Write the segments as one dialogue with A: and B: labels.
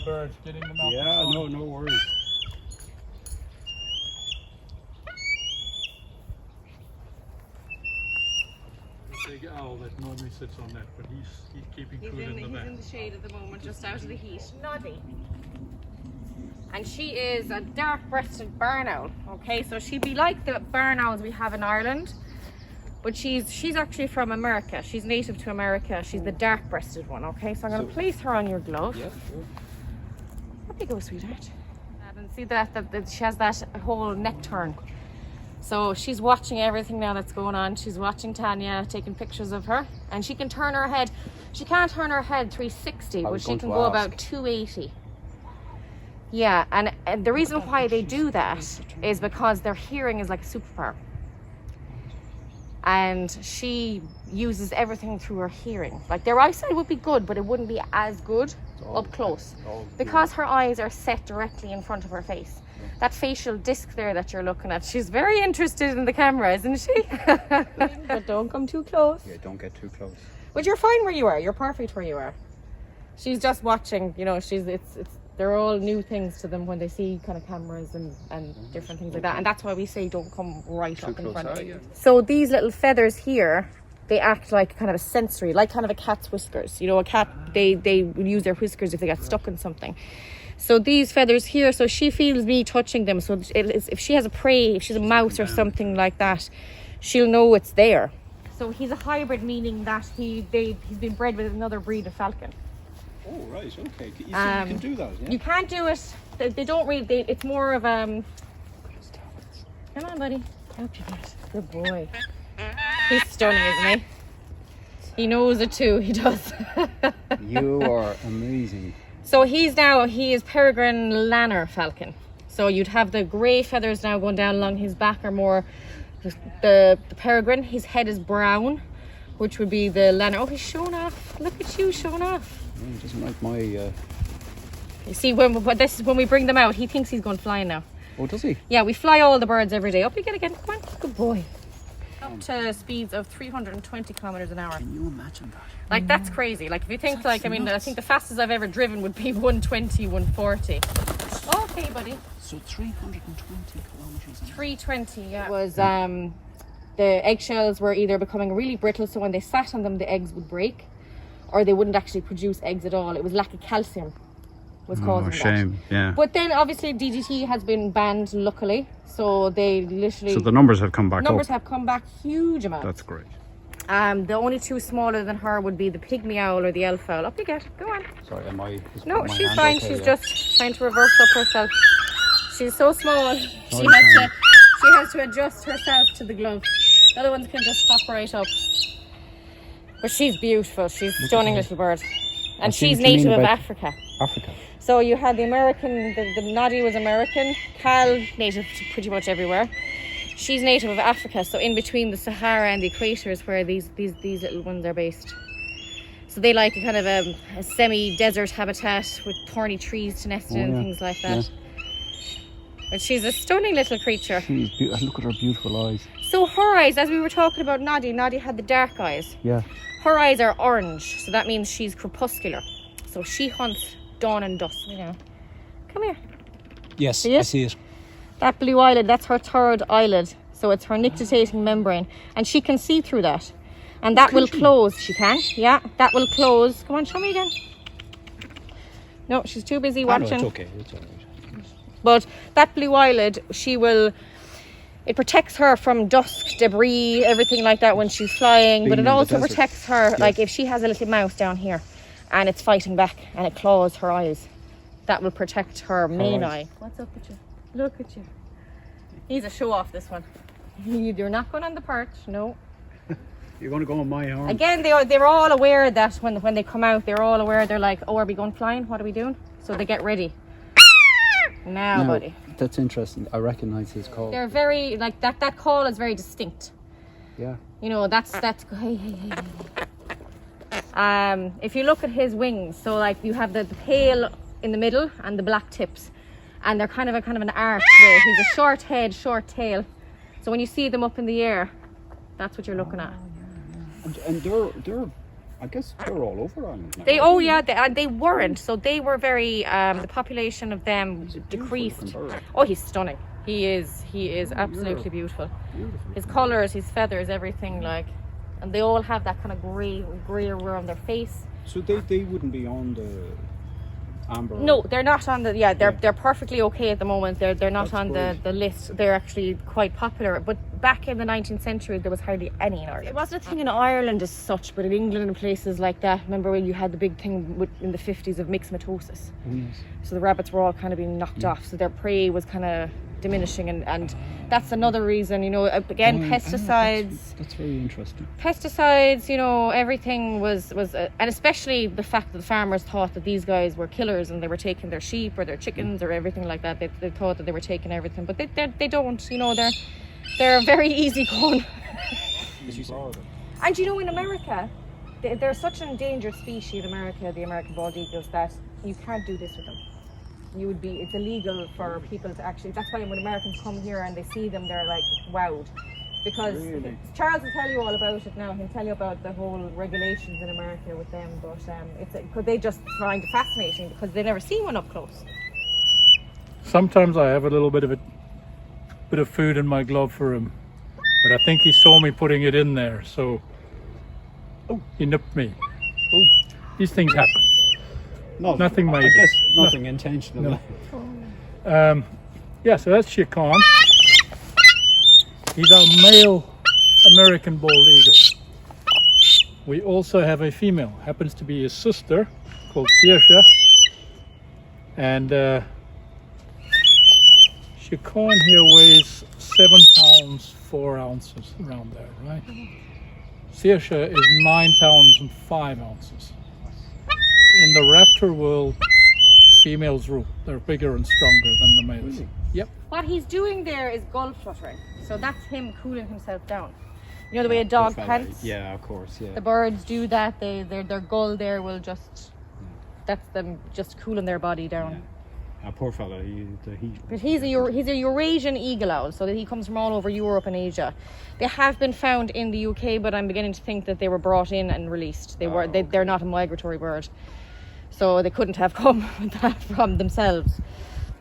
A: birds, getting them out.
B: Yeah, no worries.
A: Big owl that normally sits on that, but he's keeping food in the back.
C: He's in the shade at the moment, just out of the heat. Noddy. And she is a dark-breasted barn owl. Okay, so she'd be like the barn owls we have in Ireland, but she's actually from America. She's native to America. She's the dark-breasted one. Okay, so I'm going to place her on your glove.
B: Yeah, sure.
C: Up you go, sweetheart. And see that she has that whole neck turn. So she's watching everything now that's going on. She's watching Tanya, taking pictures of her, and she can turn her head. She can't turn her head 360, but she can go about 280. Yeah, and the reason why they do that is because their hearing is like a superpower. And she uses everything through her hearing. Like their eyesight would be good, but it wouldn't be as good up close because her eyes are set directly in front of her face. That facial disc there that you're looking at, she's very interested in the camera, isn't she? But don't come too close.
B: Yeah, don't get too close.
C: But you're fine where you are. You're perfect where you are. She's just watching, you know, they're all new things to them when they see kind of cameras and different things like that. And that's why we say don't come right up in front of you. So these little feathers here, they act like kind of a sensory, like kind of a cat's whiskers. You know, a cat, they would use their whiskers if they got stuck in something. So these feathers here, so she feels me touching them. So if she has a prey, if she's a mouse or something like that, she'll know it's there. So he's a hybrid, meaning that he's been bred with another breed of falcon.
B: Oh, right, okay. You can do that, yeah?
C: You can't do it. They don't really, it's more of come on, buddy. Help you get. Good boy. He's stunning, isn't he? He knows it too, he does.
B: You are amazing.
C: So he is peregrine lanner falcon. So you'd have the grey feathers now going down along his back are more the peregrine. His head is brown, which would be the lanner. Oh, he's showing off. Look at you showing off.
B: He doesn't like my...
C: You see, when we bring them out, he thinks he's going flying now.
B: Oh, does he?
C: Yeah, we fly all the birds every day. Up you get again. Come on, good boy. Up to speeds of 320 kilometers an hour.
B: Can you imagine that?
C: Like, that's crazy. Like, if you think, like, I mean, I think the fastest I've ever driven would be 120, 140. Okay, buddy.
B: So 320 kilometers an hour.
C: 320, yeah. It was, the eggshells were either becoming really brittle, so when they sat on them, the eggs would break, or they wouldn't actually produce eggs at all. It was lack of calcium was causing that.
B: Shame, yeah.
C: But then, obviously, DDT has been banned, luckily. So they literally...
B: So the numbers have come back
C: Numbers have come back huge amounts.
B: That's great.
C: The only two smaller than her would be the pygmy owl or the elf owl. Up you get. Go on.
B: Sorry,
C: No, she's
B: hand
C: fine.
B: okay,
C: She's
B: yeah.
C: just trying to reverse up herself. She's so small. She has to adjust herself to the glove. The other ones can just hop right up. But she's beautiful. She's a stunning little bird. And she's native of Africa.
B: Africa.
C: So you had the American, the Noddy was American, Cal native to pretty much everywhere. She's native of Africa, so in between the Sahara and the equator is where these little ones are based. So they like a kind of a semi-desert habitat with thorny trees to nest in and things like that. Yeah. But she's a stunning little creature.
B: She's beautiful. Look at her beautiful eyes.
C: So her eyes, as we were talking about Noddy had the dark eyes.
B: Yeah.
C: Her eyes are orange, so that means she's crepuscular. So she hunts dawn and dusk. You know. Come here.
B: Yes, I see it.
C: That blue eyelid, that's her third eyelid. So it's her nictitating membrane. And she can see through that. And that will close. She can, yeah. That will close. Come on, show me again. No, she's too busy watching.
B: No, it's okay. It's all right.
C: But that blue eyelid, it protects her from dust, debris, everything like that when she's flying. But it also protects her, like if she has a little mouse down here and it's fighting back and it claws her eyes, that will protect her main eye. What's up with you? Look at you. He's a show off, this one. You're not going on the perch, no.
B: You're going to go on my arm.
C: Again, they're all aware that when they come out, they're all aware. They're like, oh, are we going flying? What are we doing? So they get ready. Now, buddy.
B: That's interesting. I recognise his call.
C: They're very, like, that call is very distinct.
B: Yeah.
C: You know, that's hey. If you look at his wings, so like you have the pale in the middle and the black tips. And they're kind of an arch way. He's a short head, short tail. So when you see them up in the air, that's what you're looking at.
B: And they're I guess they're all over Ireland now.
C: They weren't. So they were very. The population of them decreased. Oh, he's stunning. He is absolutely beautiful. His colours, his feathers, everything like, and they all have that kind of grey around their face.
B: So they wouldn't be on the amber.
C: No, they're not on the. Yeah, they're perfectly okay at the moment. They're not on the list. They're actually quite popular. But back in the 19th century, there was hardly any in Ireland. It wasn't a thing in Ireland as such, but in England and places like that. Remember when you had the big thing in the 50s of myxomatosis?
B: Yes.
C: So the rabbits were all kind of being knocked off. So their prey was kind of diminishing, and that's another reason, again, pesticides.
B: That's very interesting.
C: Pesticides, everything was and especially the fact that the farmers thought that these guys were killers and they were taking their sheep or their chickens or everything like that. They thought that they were taking everything, but they don't. They're very easy going. And in America, they're such an endangered species in America, the American bald eagles, that you can't do this with them. It's illegal for people to actually. That's why when Americans come here and they see them, they're like wowed, because Charles will tell you all about it now. He'll tell you about the whole regulations in America with them, but it's because they just find it fascinating because they never see one up close.
A: Sometimes I have a little bit of food in my glove for him, but I think he saw me putting it in there, so he nipped me. These things happen.
B: No,
A: nothing major.
B: I guess nothing intentional.
A: No. So that's Chacon. He's our male American bald eagle. We also have a female, happens to be his sister, called Saoirse. And Chacon here weighs 7 pounds 4 ounces, around there, right? Saoirse is 9 pounds and 5 ounces. In the raptor world, females rule. They're bigger and stronger than the males.
B: Really?
A: Yep.
C: What he's doing there is gull fluttering. So that's him cooling himself down. The way a dog pants?
B: Yeah, of course, yeah.
C: The birds do that. Their gull there will just, that's them just cooling their body down.
B: Yeah. Poor fella,
C: But he's a Eurasian eagle owl, so that he comes from all over Europe and Asia. They have been found in the UK, but I'm beginning to think that they were brought in and released. They're not a migratory bird, so they couldn't have come with that from themselves.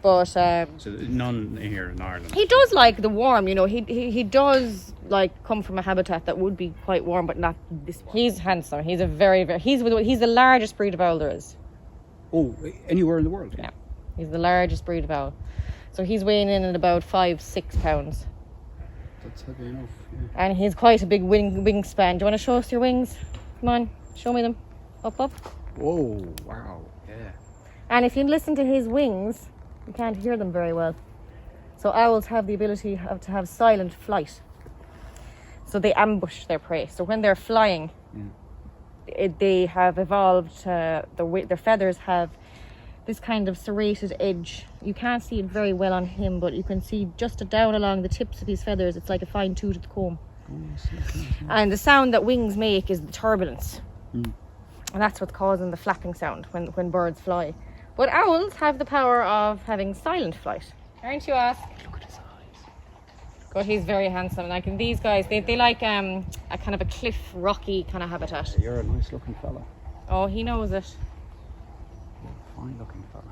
C: But
B: so none here in Ireland.
C: He does like the warm, he does like come from a habitat that would be quite warm, but not this warm. He's handsome. He's a he's the largest breed of owl there is.
B: Oh, anywhere in the world?
C: Yeah. He's the largest breed of owl. So he's weighing in at about 5-6 pounds.
B: That's heavy enough. Yeah.
C: And he's quite a big wingspan. Do you want to show us your wings? Come on, show me them. Up.
B: Whoa, wow, yeah.
C: And if you listen to his wings, you can't hear them very well. So owls have the ability to have silent flight. So they ambush their prey. So when they're flying, they have evolved, their feathers have this kind of serrated edge. You can't see it very well on him, but you can see just down along the tips of his feathers, it's like a fine toothed comb. And the sound that wings make is the turbulence. And that's what's causing the flapping sound when birds fly. But owls have the power of having silent flight. Aren't you, Ask?
B: Look at his eyes.
C: God, he's very handsome. Like, and these guys, they like a kind of a cliff, rocky kind of habitat.
B: You're a nice looking fella.
C: Oh, he knows it.
B: Fine looking fella.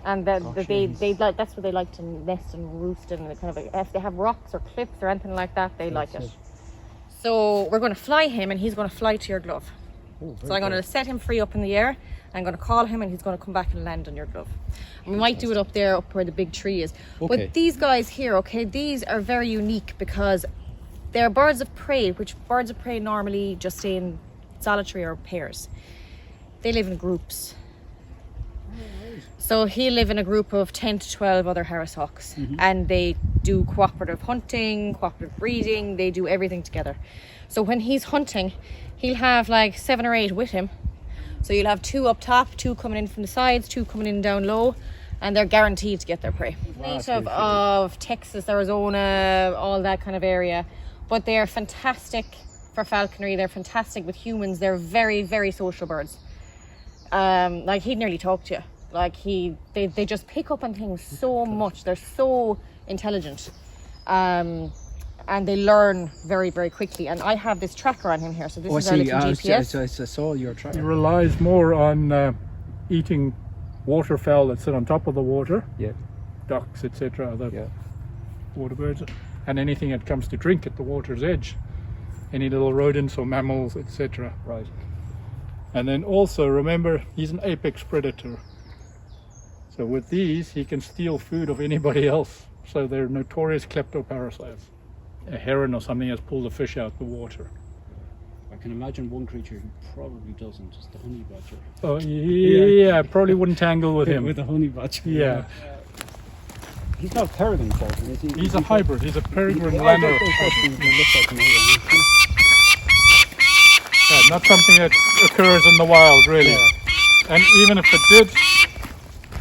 C: And they like, that's where they like to nest and roost in. Kind of if they have rocks or cliffs or anything like that, they like it. So we're going to fly him, and he's going to fly to your glove. So I'm going to set him free up in the air. I'm going to call him, and he's going to come back and land on your glove. And we might do it up there, up where the big tree is. But these guys here, these are very unique because they're birds of prey, which birds of prey normally just stay in solitary or pairs. They live in groups. So he'll live in a group of 10 to 12 other harris-hawks, and they do cooperative hunting, cooperative breeding, they do everything together. So when he's hunting, he'll have like 7 or 8 with him. So you'll have 2 up top, 2 coming in from the sides, 2 coming in down low, and they're guaranteed to get their prey. Native of Texas, Arizona, all that kind of area. But they're fantastic for falconry, they're fantastic with humans, they're very, very social birds. Like, he'd nearly talk to you. Like, they just pick up on things so much. They're so intelligent. And and they learn very, very quickly. And I have this tracker on him here, so this is our little GPS.
B: I saw your
A: He
B: tracker.
A: relies more on eating waterfowl that sit on top of the water,
B: Yeah.
A: ducks, etc., other
B: Yeah.
A: water birds, and anything that comes to drink at the water's edge, any little rodents or mammals, etc.
B: Right.
A: And then also remember, he's an apex predator. So with these, he can steal food of anybody else. So they're notorious kleptoparasites. A heron or something has pulled a fish out the water.
B: I can imagine one creature who probably doesn't, is the honey badger.
A: Oh yeah, probably wouldn't tangle with him.
B: With the honey badger.
A: Yeah.
B: He's not peregrine falcon, is he?
A: He's a hybrid. He's a peregrine
B: Yeah,
A: lanner. Yeah, not something that occurs in the wild, really.
B: Yeah.
A: And even if it did,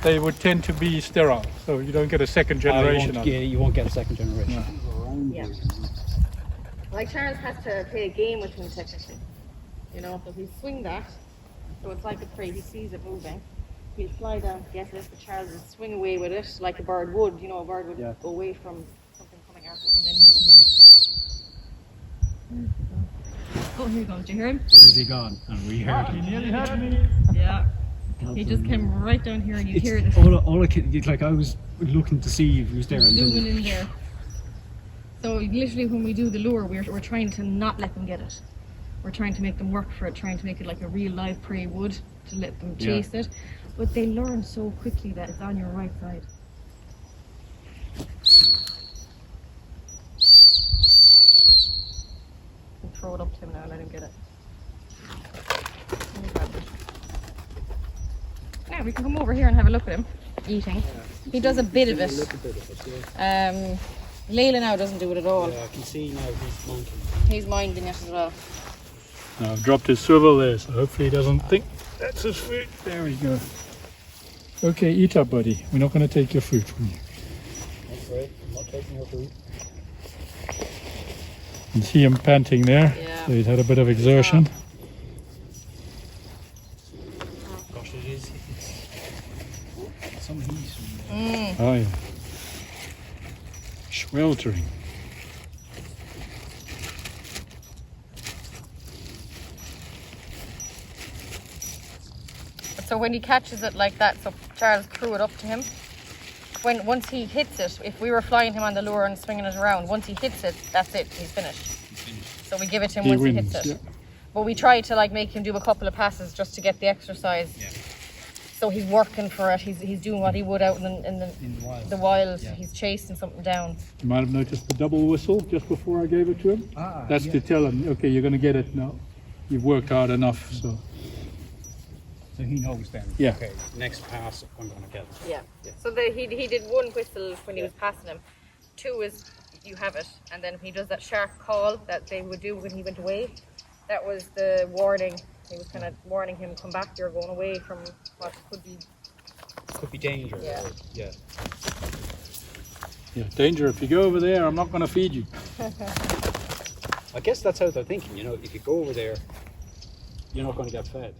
A: they would tend to be sterile, so you don't get a second generation of it.
B: You won't get a second generation.
C: Yeah. Like Charles has to play a game with him technically. You know, so he'll swing that, so it's like a prey, he sees it moving. He'll fly down to get it, but Charles will swing away with it like a bird would. You know, a bird would go away from something coming at it and then he'll come in. Oh, here he goes. Did you hear him?
B: Where's he gone? And we heard him.
A: He nearly had me.
C: Yeah. He just came right down here and you hear this
B: All I could, like I was looking to see if he was there and
C: zooming in there. So literally when we do the lure, we're trying to not let them get it. We're trying to make them work for it, trying to make it like a real live prey would, to let them chase it. But they learn so quickly that it's on your right side. We'll throw it up to him now and let him get it. Yeah, we can come over here and have a look at him eating. He does a bit of it. Layla now doesn't do it at all.
B: Yeah, I can see now he's minding.
C: He's minding it as well.
A: Now, I've dropped his swivel there, so hopefully he doesn't think that's his food. There we go. Okay, eat up, buddy. We're not going to take your food from you.
B: That's right, I'm not taking your food.
A: You can see him panting there.
C: Yeah.
A: So he's had a bit of exertion.
B: Gosh, it is. It's some heat.
A: Oh yeah. Sweltering.
C: So when he catches it like that, so Charles threw it up to him. Once he hits it, if we were flying him on the lure and swinging it around, once he hits it, that's it, he's finished. So we give it to him
A: He
C: once
A: wins,
C: he hits it.
A: yeah.
C: But we try to like make him do a couple of passes just to get the exercise.
B: Yeah.
C: So he's working for it. He's doing what he would out in the wild.
B: Yeah.
C: He's chasing something down.
A: You might have noticed the double whistle just before I gave it to him. That's to tell him, okay, you're going to get it now. You've worked hard enough, so.
B: So he knows then.
A: Yeah.
B: Okay, next pass I'm going to get it.
C: Yeah. So he did one whistle when he was passing him. Two is you have it, and then he does that sharp call that they would do when he went away. That was the warning. He was kind of warning him, come back, you're going away from what could be
B: danger.
C: Yeah.
B: Or, yeah.
A: Yeah, danger, if you go over there, I'm not going to feed you.
B: I guess that's how they're thinking, you know, if you go over there, you're not going to get fed.